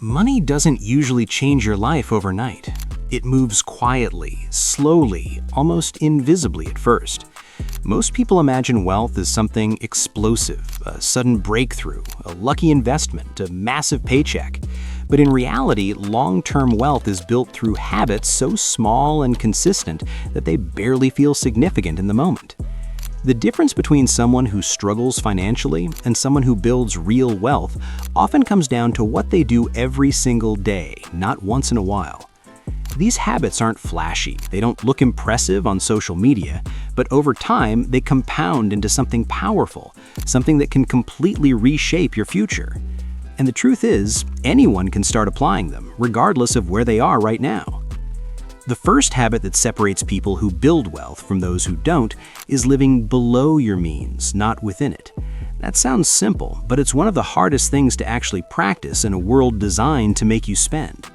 Money doesn't usually change your life overnight. It moves quietly, slowly, almost invisibly at first. Most people imagine wealth as something explosive, a sudden breakthrough, a lucky investment, a massive paycheck. But in reality, long-term wealth is built through habits so small and consistent that they barely feel significant in the moment. The difference between someone who struggles financially and someone who builds real wealth often comes down to what they do every single day, not once in a while. These habits aren't flashy, they don't look impressive on social media, but over time they compound into something powerful, something that can completely reshape your future. And the truth is, anyone can start applying them, regardless of where they are right now. The first habit that separates people who build wealth from those who don't is living below your means, not within it. That sounds simple, but it's one of the hardest things to actually practice in a world designed to make you spend.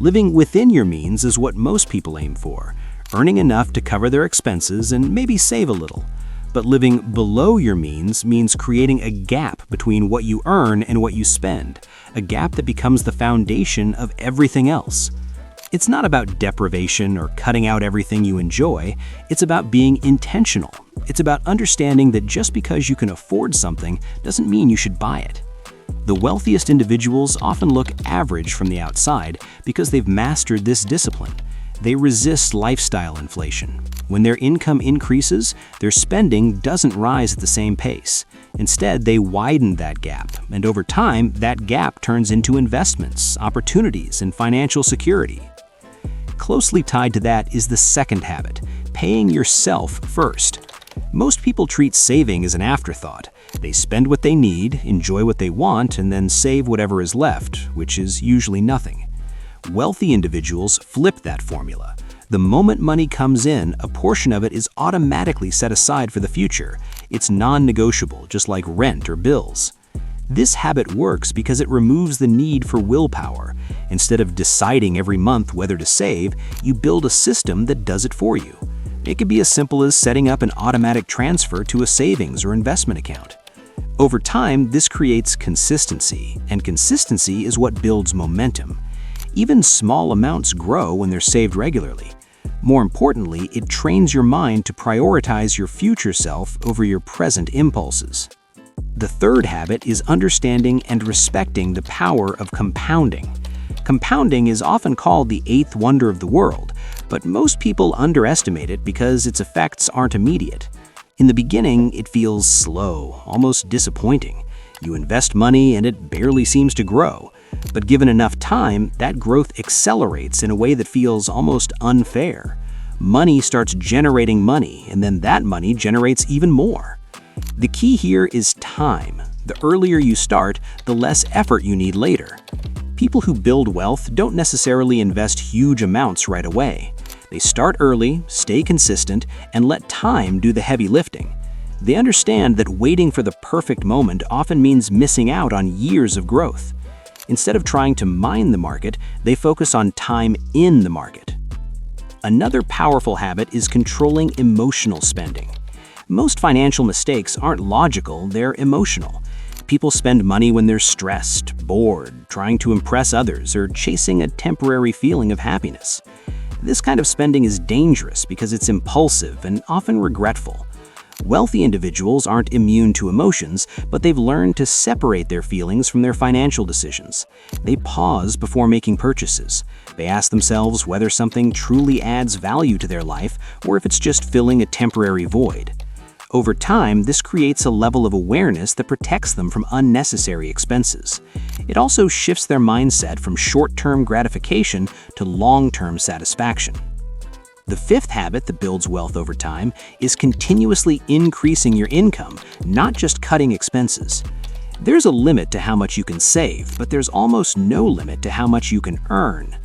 Living within your means is what most people aim for, earning enough to cover their expenses and maybe save a little. But living below your means means creating a gap between what you earn and what you spend, a gap that becomes the foundation of everything else. It's not about deprivation or cutting out everything you enjoy, it's about being intentional. It's about understanding that just because you can afford something doesn't mean you should buy it. The wealthiest individuals often look average from the outside because they've mastered this discipline. They resist lifestyle inflation. When their income increases, their spending doesn't rise at the same pace. Instead, they widen that gap, and over time, that gap turns into investments, opportunities, and financial security. Closely tied to that is the second habit, paying yourself first. Most people treat saving as an afterthought. They spend what they need, enjoy what they want, and then save whatever is left, which is usually nothing. Wealthy individuals flip that formula. The moment money comes in, a portion of it is automatically set aside for the future. It's non-negotiable, just like rent or bills. This habit works because it removes the need for willpower. Instead of deciding every month whether to save, you build a system that does it for you. It could be as simple as setting up an automatic transfer to a savings or investment account. Over time, this creates consistency, and consistency is what builds momentum. Even small amounts grow when they're saved regularly. More importantly, it trains your mind to prioritize your future self over your present impulses. The third habit is understanding and respecting the power of compounding. Compounding is often called the eighth wonder of the world, but most people underestimate it because its effects aren't immediate. In the beginning, it feels slow, almost disappointing. You invest money and it barely seems to grow. But given enough time, that growth accelerates in a way that feels almost unfair. Money starts generating money, and then that money generates even more. The key here is time. The earlier you start, the less effort you need later. People who build wealth don't necessarily invest huge amounts right away. They start early, stay consistent, and let time do the heavy lifting. They understand that waiting for the perfect moment often means missing out on years of growth. Instead of trying to mine the market, they focus on time in the market. Another powerful habit is controlling emotional spending. Most financial mistakes aren't logical, they're emotional. People spend money when they're stressed, bored, trying to impress others, or chasing a temporary feeling of happiness. This kind of spending is dangerous because it's impulsive and often regretful. Wealthy individuals aren't immune to emotions, but they've learned to separate their feelings from their financial decisions. They pause before making purchases. They ask themselves whether something truly adds value to their life or if it's just filling a temporary void. Over time, this creates a level of awareness that protects them from unnecessary expenses. It also shifts their mindset from short-term gratification to long-term satisfaction. The fifth habit that builds wealth over time is continuously increasing your income, not just cutting expenses. There's a limit to how much you can save, but there's almost no limit to how much you can earn.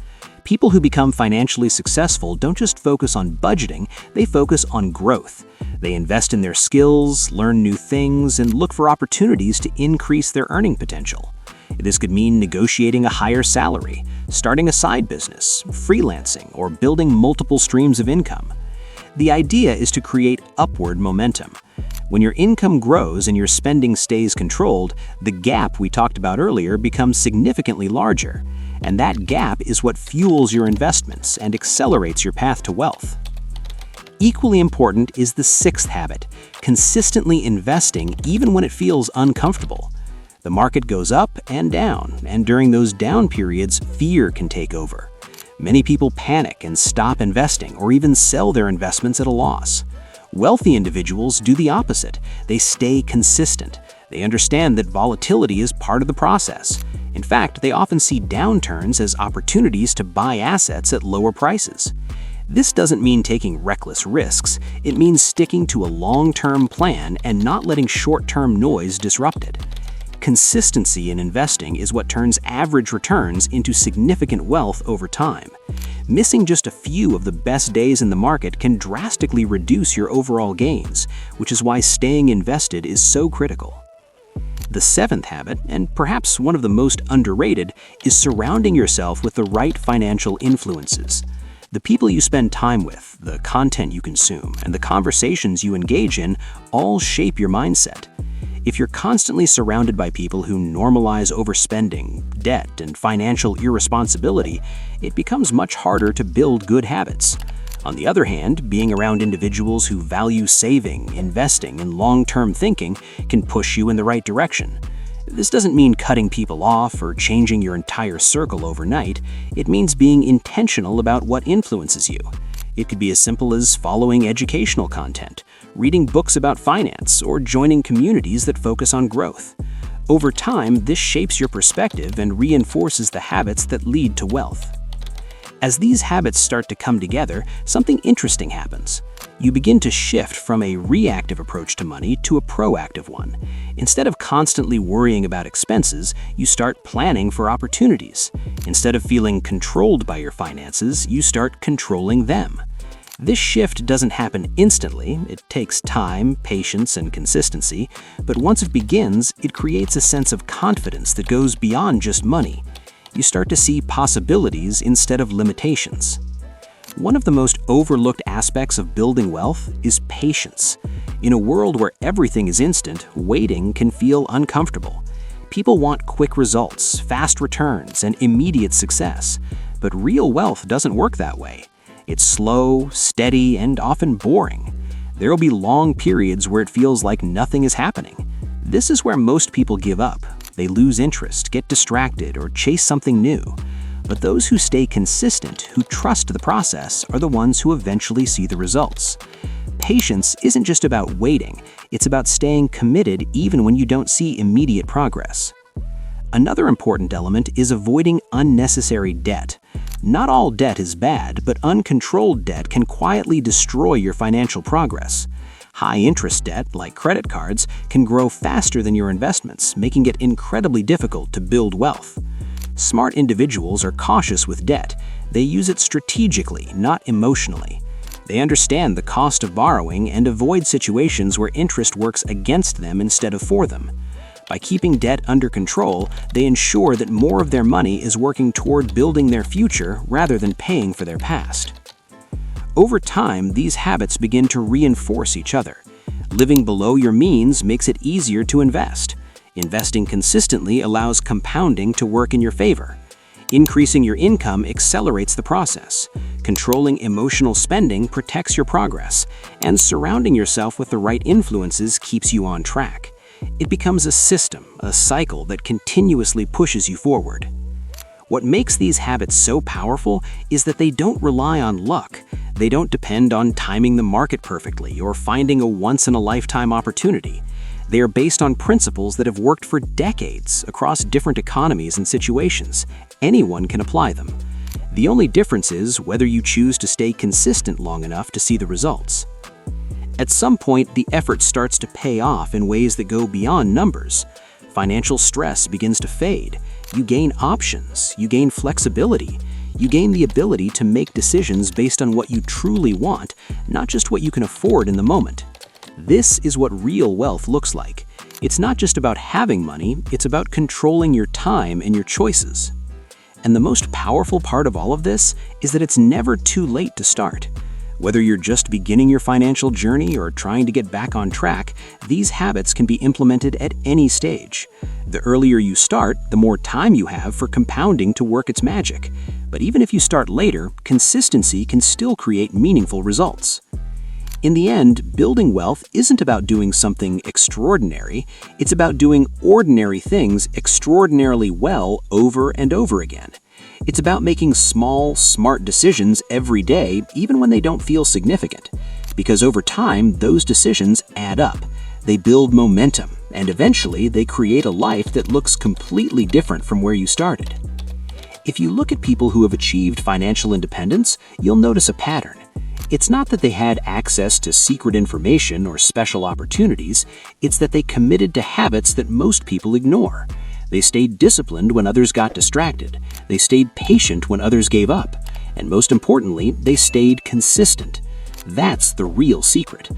People who become financially successful don't just focus on budgeting, they focus on growth. They invest in their skills, learn new things, and look for opportunities to increase their earning potential. This could mean negotiating a higher salary, starting a side business, freelancing, or building multiple streams of income. The idea is to create upward momentum. When your income grows and your spending stays controlled, the gap we talked about earlier becomes significantly larger. And that gap is what fuels your investments and accelerates your path to wealth. Equally important is the sixth habit, consistently investing even when it feels uncomfortable. The market goes up and down, and during those down periods, fear can take over. Many people panic and stop investing or even sell their investments at a loss. Wealthy individuals do the opposite. They stay consistent. They understand that volatility is part of the process. In fact, they often see downturns as opportunities to buy assets at lower prices. This doesn't mean taking reckless risks. It means sticking to a long-term plan and not letting short-term noise disrupt it. Consistency in investing is what turns average returns into significant wealth over time. Missing just a few of the best days in the market can drastically reduce your overall gains, which is why staying invested is so critical. The seventh habit, and perhaps one of the most underrated, is surrounding yourself with the right financial influences. The people you spend time with, the content you consume, and the conversations you engage in all shape your mindset. If you're constantly surrounded by people who normalize overspending, debt, and financial irresponsibility, it becomes much harder to build good habits. On the other hand, being around individuals who value saving, investing, and long-term thinking can push you in the right direction. This doesn't mean cutting people off or changing your entire circle overnight. It means being intentional about what influences you. It could be as simple as following educational content, reading books about finance, or joining communities that focus on growth. Over time, this shapes your perspective and reinforces the habits that lead to wealth. As these habits start to come together, something interesting happens. You begin to shift from a reactive approach to money to a proactive one. Instead of constantly worrying about expenses, you start planning for opportunities. Instead of feeling controlled by your finances, you start controlling them. This shift doesn't happen instantly. It takes time, patience, and consistency, but once it begins, it creates a sense of confidence that goes beyond just money. You start to see possibilities instead of limitations. One of the most overlooked aspects of building wealth is patience. In a world where everything is instant, waiting can feel uncomfortable. People want quick results, fast returns, and immediate success. But real wealth doesn't work that way. It's slow, steady, and often boring. There will be long periods where it feels like nothing is happening. This is where most people give up. They lose interest, get distracted, or chase something new. But those who stay consistent, who trust the process, are the ones who eventually see the results. Patience isn't just about waiting, it's about staying committed even when you don't see immediate progress. Another important element is avoiding unnecessary debt. Not all debt is bad, but uncontrolled debt can quietly destroy your financial progress. High-interest debt, like credit cards, can grow faster than your investments, making it incredibly difficult to build wealth. Smart individuals are cautious with debt. They use it strategically, not emotionally. They understand the cost of borrowing and avoid situations where interest works against them instead of for them. By keeping debt under control, they ensure that more of their money is working toward building their future rather than paying for their past. Over time, these habits begin to reinforce each other. Living below your means makes it easier to invest. Investing consistently allows compounding to work in your favor. Increasing your income accelerates the process. Controlling emotional spending protects your progress. And surrounding yourself with the right influences keeps you on track. It becomes a system, a cycle that continuously pushes you forward. What makes these habits so powerful is that they don't rely on luck. They don't depend on timing the market perfectly or finding a once-in-a-lifetime opportunity. They are based on principles that have worked for decades across different economies and situations. Anyone can apply them. The only difference is whether you choose to stay consistent long enough to see the results. At some point, the effort starts to pay off in ways that go beyond numbers. Financial stress begins to fade. You gain options, you gain flexibility, you gain the ability to make decisions based on what you truly want, not just what you can afford in the moment. This is what real wealth looks like. It's not just about having money, it's about controlling your time and your choices. And the most powerful part of all of this is that it's never too late to start. Whether you're just beginning your financial journey or trying to get back on track, these habits can be implemented at any stage. The earlier you start, the more time you have for compounding to work its magic. But even if you start later, consistency can still create meaningful results. In the end, building wealth isn't about doing something extraordinary, it's about doing ordinary things extraordinarily well over and over again. It's about making small, smart decisions every day, even when they don't feel significant. Because over time, those decisions add up. They build momentum, and eventually they create a life that looks completely different from where you started. If you look at people who have achieved financial independence, you'll notice a pattern. It's not that they had access to secret information or special opportunities, it's that they committed to habits that most people ignore. They stayed disciplined when others got distracted. They stayed patient when others gave up. And most importantly, they stayed consistent. That's the real secret.